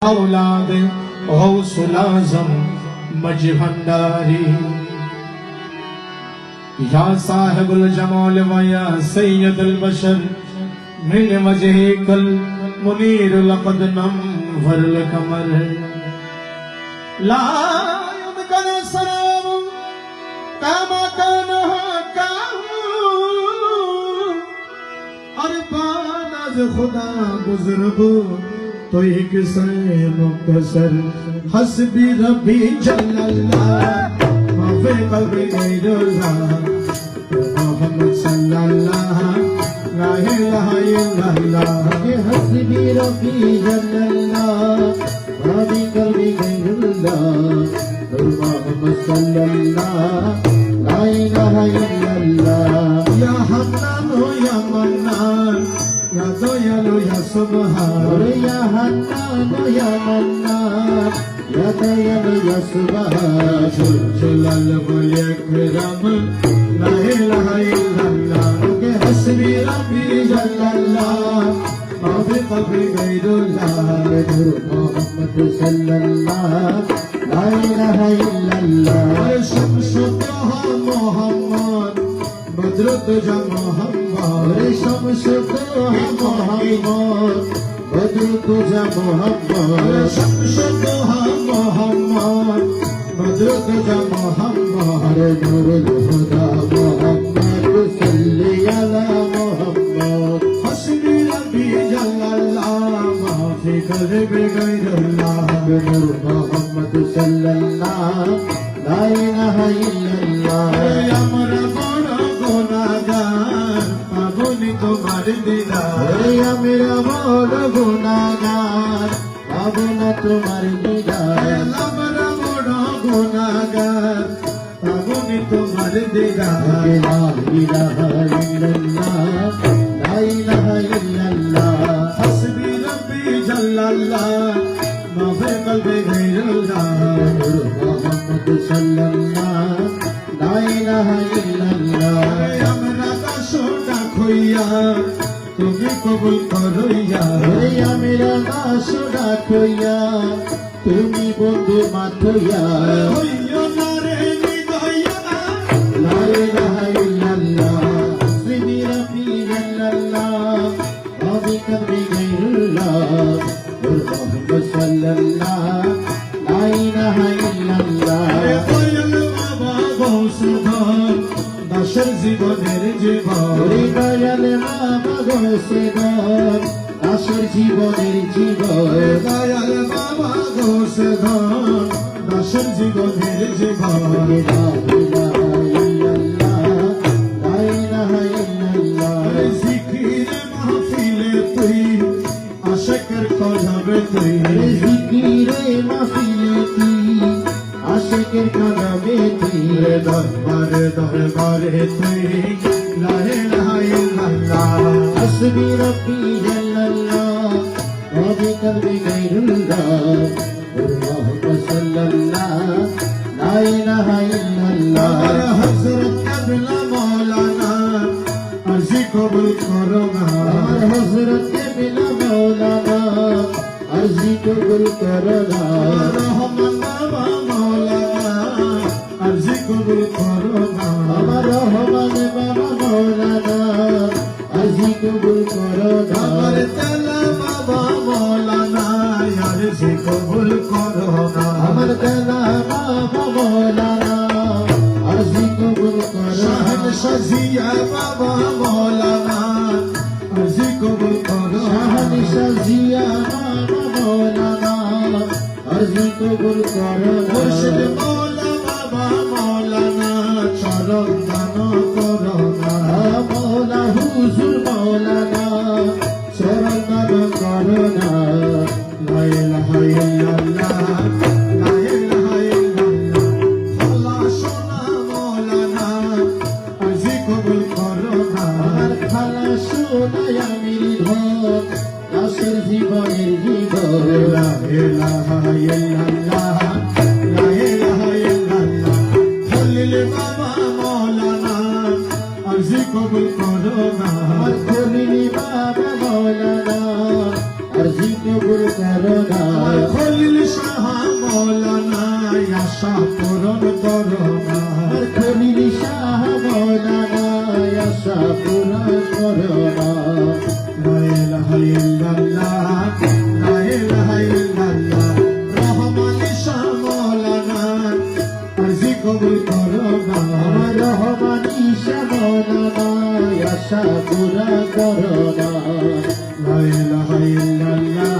औलाद गौसुल आज़म मज भंडारी या साहिबुल जमाल व या सय्यदुल बशर मिन वजहिकल मुनीरुल क़दम वरल कमर ला युमकन सलाम कामा काना अरबानाज खुदा बुजुर्ग तो एक से मुक्तसर हस्बी रब्बी जल्लल्लाह माफे कल्बी गैरुल्लाह मोहम्मद सल्लल्लाह ला इलाहा इल्लल्लाह के हस्बी रब्बी जल्लल्लाह माफे कल्बी गैरुल्लाह मोहम्मद सल्लल्लाह ला इलाहा इल्लल्लाह या हन्नान या मन्नान या दयालु या सुबहान या हन्नान या मन्नान या दयालु या सुबहान जलाल वल इकराम ला इलाहा इल्लल्लाह के हस्बी रब्बी जल्लल्लाह माफी कल्बी गैरुल्लाह मोहम्मद सल्लल्लाह ला इलाहा इल्लल्लाह शम्सु तोहा मोहम्मद बद्र तुझा मोहम्मद शम्सु तोहा मोहम्मद बद्र तुझा मोहम्मद शम्सु तोहा मोहम्मद बद्र तुझा मोहम्मद नूरुल हुदा मोहम्मद सल्ली अला मोहम्मद हस्बी रब्बी जल्लल्लाह माफी कल्बी गैरुल्लाह मोहम्मद सल्लल्लाह ला इलाहा इल्लल्लाह हमरा गुनाहगार पाबनी तुम्हार दीदार मेरा बड़ गुनाहगार पाबना तुम्हार दीदार हमरा बड़ गुनाहगार पाबनी तुम्हार दीदार ला इलाहा इल्लल्लाह ला इलाहा इल्लल्लाह हस्बी रब्बी जल्लल्लाह माफी कल्बी गैरुल्लाह मोहम्मद सल्लल्लाह ला इलाहा इल्लल्लाह हमरा दासोना खोइया তুমি কবুল করইয়া মেরা দাসোনা खोइया তুমি বন্ধু মাথইয়া হইও না রে নিদইয়া লা ইলাহা ইল্লাল্লাহ হস্বি রব্বি জাল্লাল্লাহ মাফি কল্বি গৈরুল্লাহ মোহাম্মদ সাল্লাল্লাহ লা ইলাহা ইল্লাল্লাহ দাসের জীবনের জীবন দয়াল বাবা গোসেদার দাসের জীবনের জীবন দয়াল বাবা গোসেদার দাসের জীবনের জীবন লা ইলাহা ইল্লাল্লাহ লা ইলাহা ইল্লাল্লাহ জিকিরে মাহফিলে তুই আশিকের কদমে তুই জিকিরে মাহফিলে তুই আশিকের কদমে তুই দরবারে দরবারে তুই লা ইলাহা ইল্লাল্লাহ হস্বি রব্বি জাল্লাল্লাহ মাফি কল্বি গৈরুল্লাহ মোহাম্মদ সাল্লাল্লাহ লা ইলাহা ইল্লাল্লাহ হযরত কাবলা মাওলানা আরজি কবুল করো না হযরত কাবলা মাওলানা আরজি কবুল করো না রহমান বাবা अर्जी कबूल करो ना আমার রহমান বাবা মৌলানা अर्जी कबूल करो ना আমার তেলা বাবা মৌলানা अर्जी कबूल करो ना আমার তেলা বাবা মৌলানা अर्जी कबूल करो শাহন শাজিয়া বাবা মৌলানা अर्जी कबूल करो শাহন শাজিয়া বাবা মৌলানা अर्जी कबूल करो मुर्शिद চরণ দান করো না মৌলা হুজুর মৌলানা চরণ দান করো না লা ইলাহা ইল্লাল্লাহ লা ইলাহা ইল্লাল্লাহ আল্লাহ সোনা মৌলানা আরজি কবুল করো না আমার খালা সোনা আমির ধন দাসের জীবনের জীবন লা ইলাহা ইল্লাল্লাহ লা ইলাহা ইল্লাল্লাহ খলিল বাবা মৌলানা अर्जी कबूल करो ना खलिल बाबा मौलाना अर्जी কবুল করো না খলিল শাহ মৌলানা আশা পূরণ করো না খলিল শাহ মৌলানা আশা পূরণ করো না লা ইলাহা ইল্লাল্লাহ লা ইলাহা ইল্লাল্লাহ রহমান শাহ মৌলানা আরজি কবুল করো না রহমানি শাহ মৌলানা আশা পূরণ করো না লা ইলাহা ইল্লাল্লাহ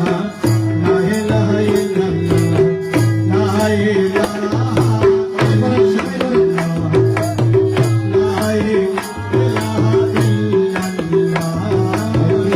লা ইলাহা ইল্লাল্লাহ লা ইলাহা ইল্লাল্লাহ লা ইলাহা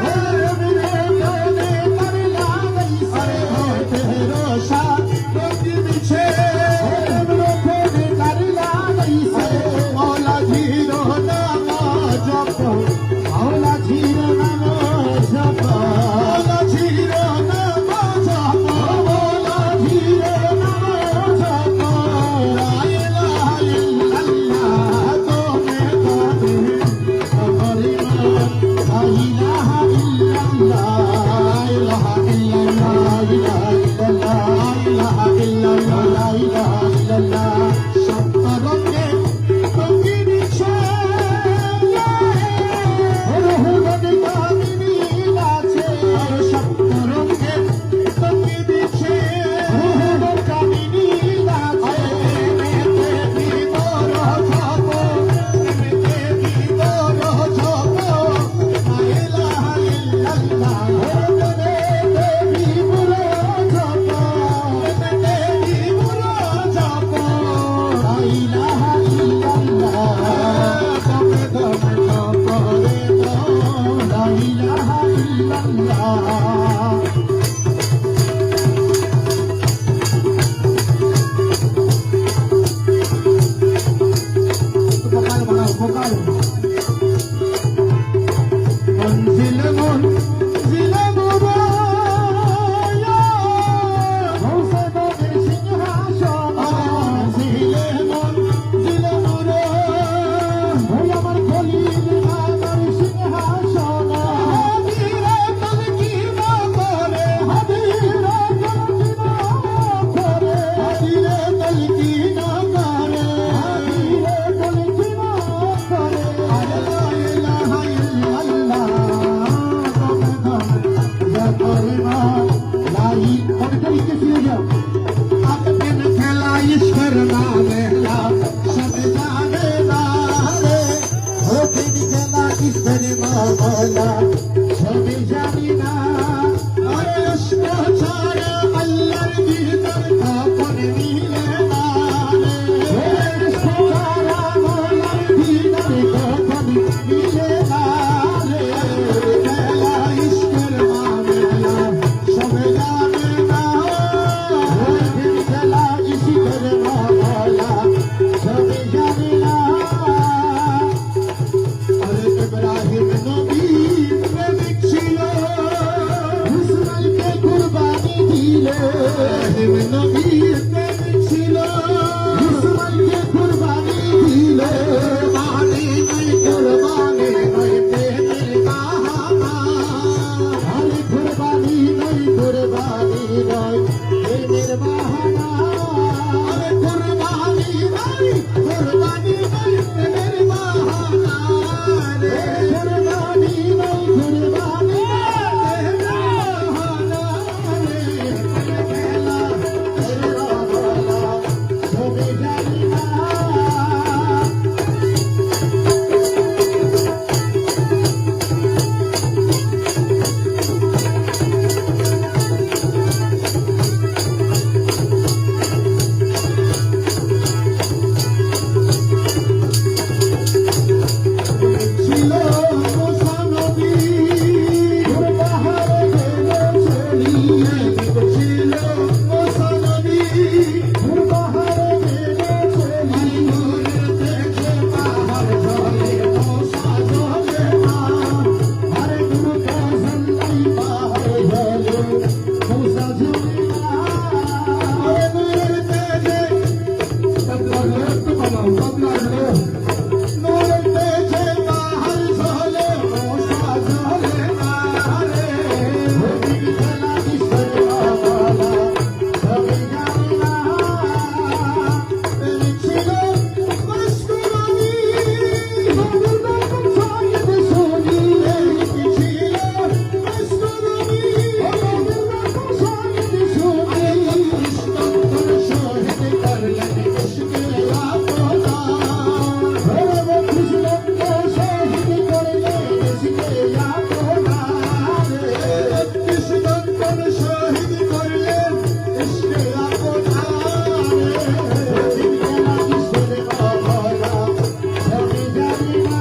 Oh ইলাহা ইল্লাল্লাহ ভোকাল বানাও ভোকাল মঞ্জিল মঞ্জিল মুরায়া হৌসদের সিংহাসন মঞ্জিল মঞ্জিল মুরায়া ওই আমার খলিল আমার সিংহাসন হাদিরে তলকিন করে হাদিরে তলকিন করে হাদিরে তলকিন করে হাদিরে তলকিন করে লা ইলাহা ইল্লাল্লাহ ईश्वर नामेला सब जाने नारे हो दिन खेला ईश्वर मामला सब जानी ना अरे उसको छाड़े अल्लाह की तरफ अपन मिले नारे उसको छाड़ा मौला की तरफ अपन मिले नारे खेला ईश्वर मामला सब जाने ना हो दिन खेला ईश्वर मामला सब जाने ना अरे इब्राहिम नबी प्रेमिक ছিল ইসমাইলকে কুরবানি দিল ইব্রাহিম নবী প্রেমিক ছিল ইসমাইলকে কুরবানি দিল কুরবানি নাই কুরবানি নাই প্রেমের বাহানা আরে কুরবানি নাই কুরবানি নাই প্রেমের বাহানা আরে কুরবানি নাই কুরবানি নাই প্রেমের বাহানা রে কুরবানি নাই কুরবানি নাই প্রেমের বাহানা রে খেলা খেলা বলা সবে জানি না ছিল মোসানবী পাহাড়ে গেল চলিয়ে ছিল মোসানবী পাহাড়ে গেল চলিয়ে দেখে পাহাড় ঝলে মোসা ঝলে না আরে গুরু কাজলাই পাহাড় ঝলে মোসা ঝলে না আরে নূরের তেজে বদলালো একটু বানাও বদলালো নূরের তেজে পাহাড় ঝলে মোসা ঝলে না রে দিন খেলা ঈশ্বর বাবা সবে জানি না ছিল মস্করানি বদলালো সাইদ সোনি ছিল মস্করানি বদলালো সাইদ সোনি ইসলাম শহীদ করলেন ইশকে আপনা ভরব ইসলাম শহীদ করলেন ইশকে আপনা ইসলাম শহীদ করলেন ইশকে আপনা দিন খেলা ঈশ্বর বাবা সবে জানি না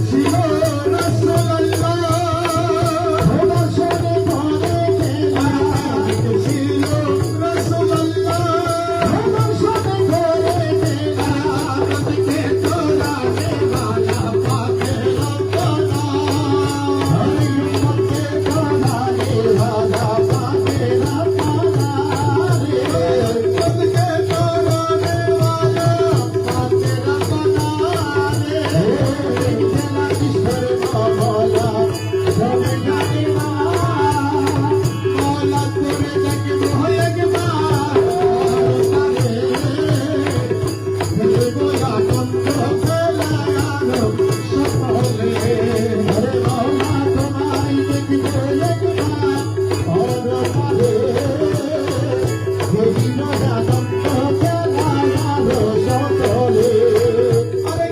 ছিল রাসূলুল্লাহ খোদার সাথে ঘরে খেলা ছিল রাসূলুল্লাহ খোদার সাথে ঘরে খেলা কতকে তোলা দেওয়ালা পাকে রব্বানা হরি উম্মতকে তোলা দেওয়ালা পাকে রব্বানা রে কতকে তোলা দেওয়ালা পাকে রব্বানা রে খেলা ঈশ্বর বাবা সবে জানি না মৌলা করে দেখবো একবার তারে খেলবো আনন্দ খেলায়ানো সকলে হরে মৌলা তোমায় দেখবো একবার তারে খেলিব আনন্দ খেলায়ানো সকলে আরে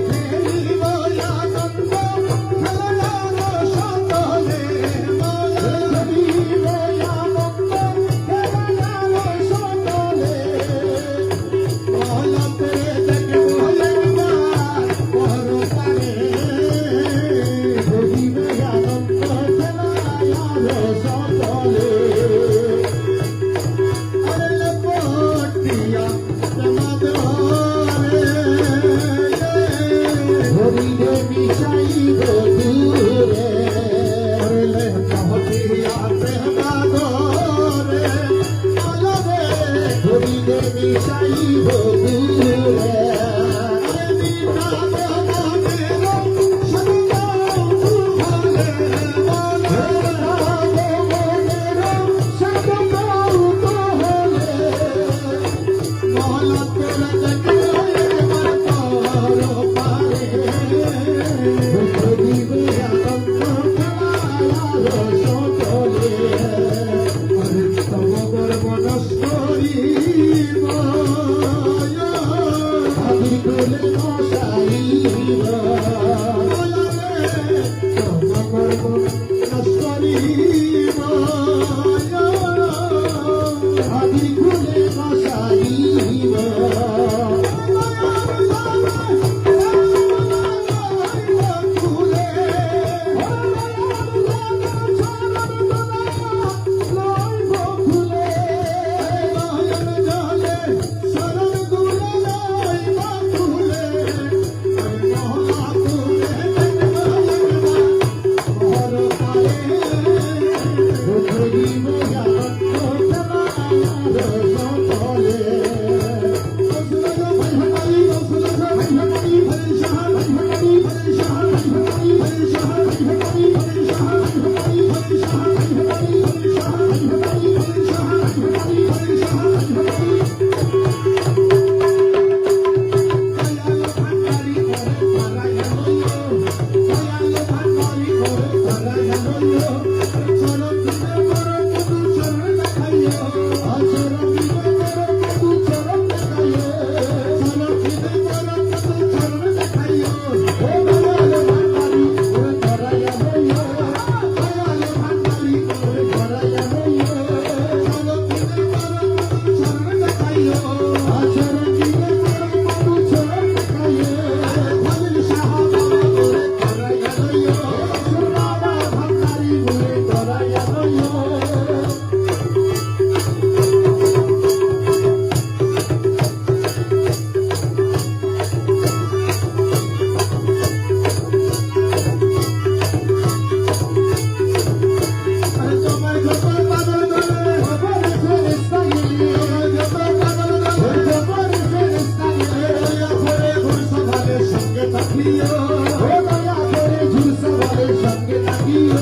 রাখিও ও দয়া করে ঝুলসাওয়ালের সঙ্গে থাকিও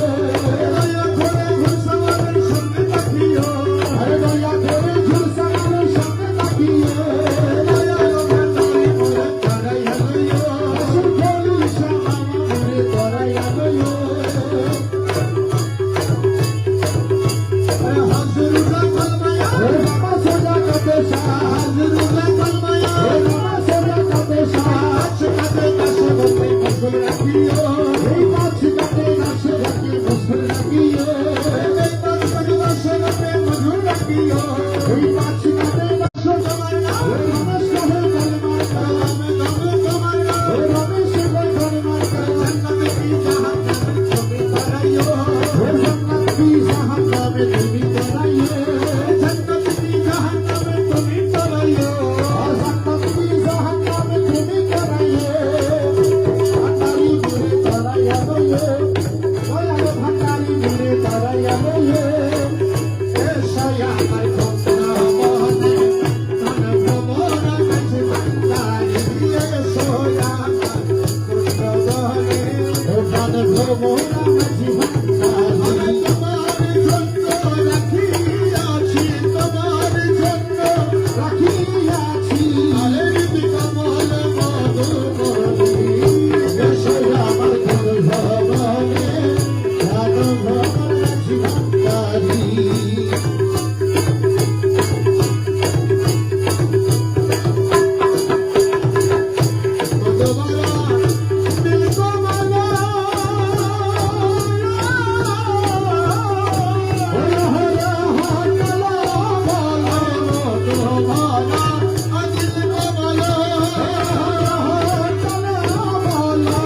দয়া করে ঘুষাওয়ালের সঙ্গে রাখিও আরে দয়া করে ঝুলসাওয়ালের সঙ্গে থাকিও দয়ালো ভান্ডারি মোরে তারাইয়া লইও সুখেলি শ্যামা মোরে তরাইয়া লইও হাজরুল্লাহ কলমায়া ও বাবা সোজা কাতে শাহ হাজরুল্লাহ কলমায়া ও বাবা সোজা কাতে শাহ কাছে কাছে বসে মশগুল রাখিও এই মাছ কাতে নাশ রাখি মুসল রাখিও এই পাঁচশো বছর মধুর রাখিও এই মাছ কাতে নাশ তোমার নাম ও রমেশ কহে কলমার কালাম আমি নাম তোমার নাম ও রমেশ কহে কলমার কালাম জান্নাতে কি জাহান্নামে তুমি তারাইও ও জান্নাত কি জাহান্নামে তুমি তরাইও জান্নাতে কি জাহান্নামে তুমি তারাইও ও জান্নাত কি জাহান্নামে তুমি তরাইও ভান্ডারি মুরে তরাইয়া লইও দয়ালো ভান্ডারি মুরে তরাইয়া লইও এসয়া আমার কন্যা মনে ধন ভ্রমরা কাছে ভান্ডারি এসয়া আমার কন্যা মনে ও প্রাণ ভ্রমরা মাঝি ভান্ডারি তোমার জন্য রাখিয়াছি তোমার জন্য রাখিয়াছি আলের বিকমল মধুমণি এসে আমার কোন ভবনে প্রাণ ভ্রমরা মাঝি ভান্ডারি মধুমালা বিকমলা হরে হরে হরকলা বলা মধুমালা আজিল কমলা হরকলা বলা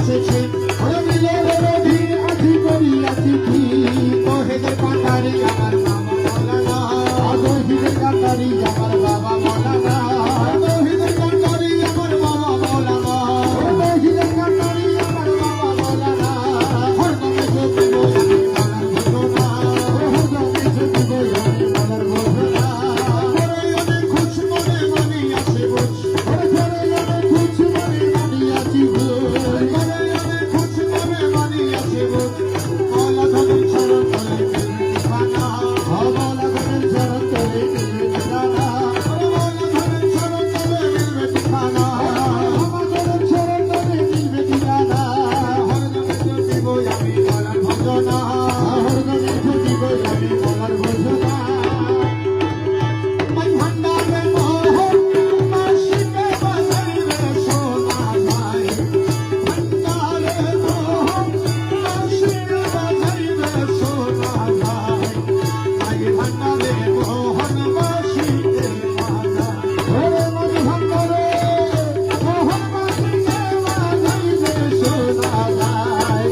নাচেছে ওরে মিলের রোধি আজি করিয়াছি কি তোহেদের পাতারি আমার মামা মৌলানা আদহিরে কাতারি আমার বাবা মৌলানা তোহেদের পাতারি আমার মামা মৌলানা আদহিরে কাতারি আমার বাবা মৌলানা হরদমে জ্যোতি বই মনার ঘটনা হরদমে যদি বই মনের বোঝনা পরে খুশ মনে মানি আসে বুঝ ওরে ফেরে আমি খুশ মনে মানিয়াছি ভুল পরে খুশ মনে মানি আসে বুঝ মৌলা ধনের চরণ তলে ঠিকানা মৌলা ধনের চরণ তলে ঠিকানা মৌলা ধনের চরণ তলে মিলবে ঠিকানা আমাদের চরণ তলে মিলবে ঠিকানা হরদমে জ্যোতি বই আমি মনার ঘটনা হরদমে যদি বই আমি মনের বোঝনা মাই ভান্ডারে মোহন মাসিকে বাজাইবে সোনা ভাই ভান্ডারে মোহন মাসিকে বাজাইবে সোনা ভাই মাই ভান্ডারে মোহন মাসিকে বাজাই ওরে মন ভাঙ্গরে মোহন মাসিকে বাজাইবে সোনা যায়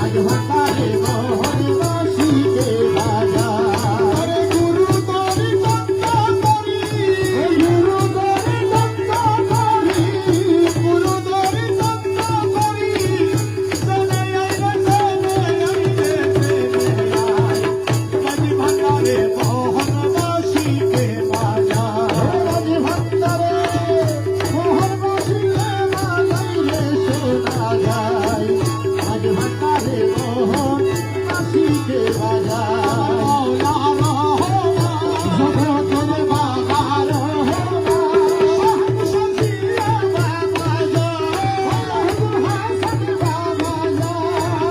আজ ভান্ডারে মোহন মাসিকে বাজায় ওরে গুরু তরি তত্তা করি গুরু দরে দত্ত করি গুরু তরি তত্তা করি সনে আইরে মাঝি ভান্ডারে মোহন মাসিকে বাজাই রাজ ভান্ডারে মোহন মাসিকে বাজাইলে সোনা যায় আজ ভান্ডারে মোহন মাসিকে বাজায় জগতের বাবা রহমা হাসান বাবা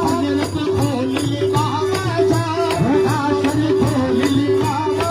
হযরত খলিল বাবা হাসান খলিল বাবা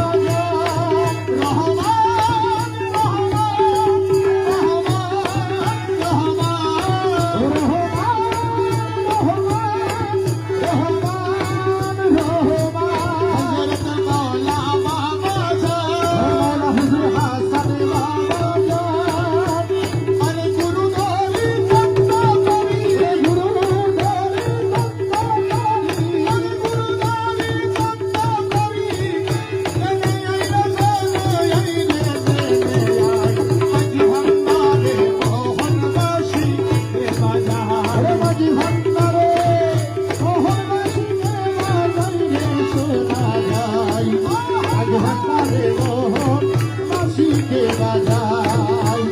বাজায়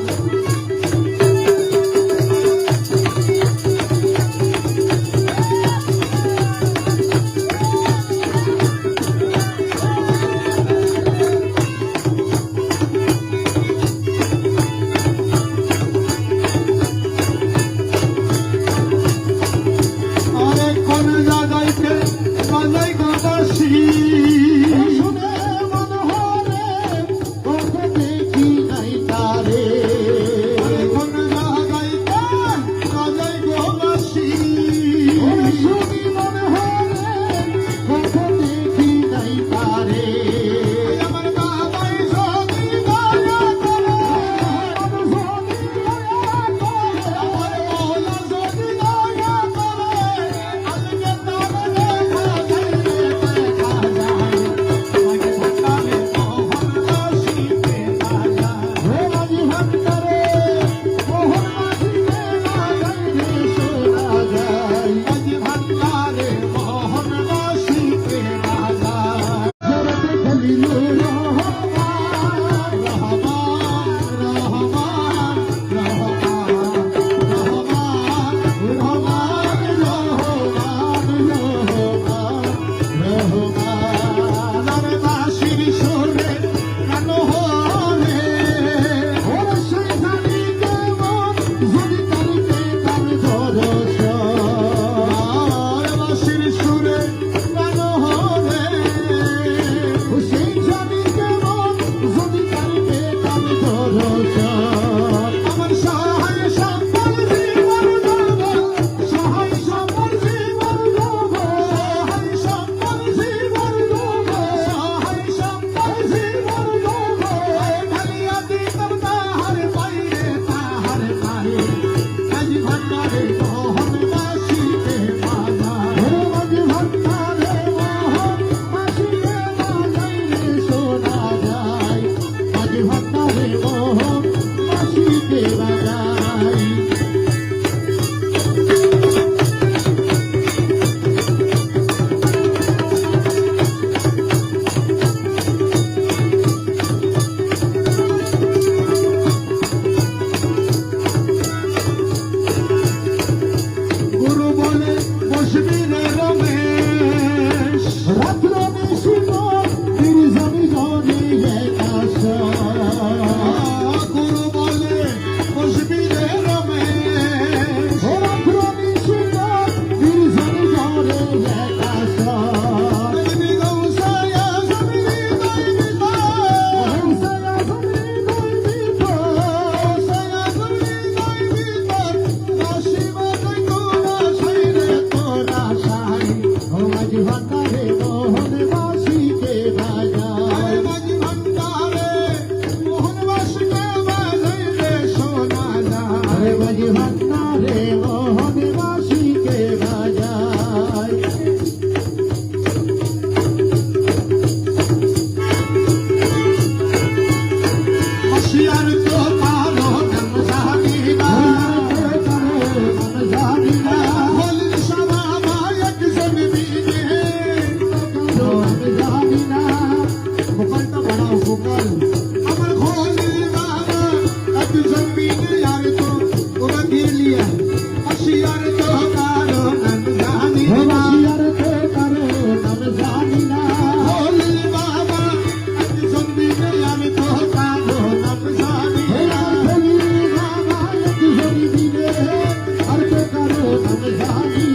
জানি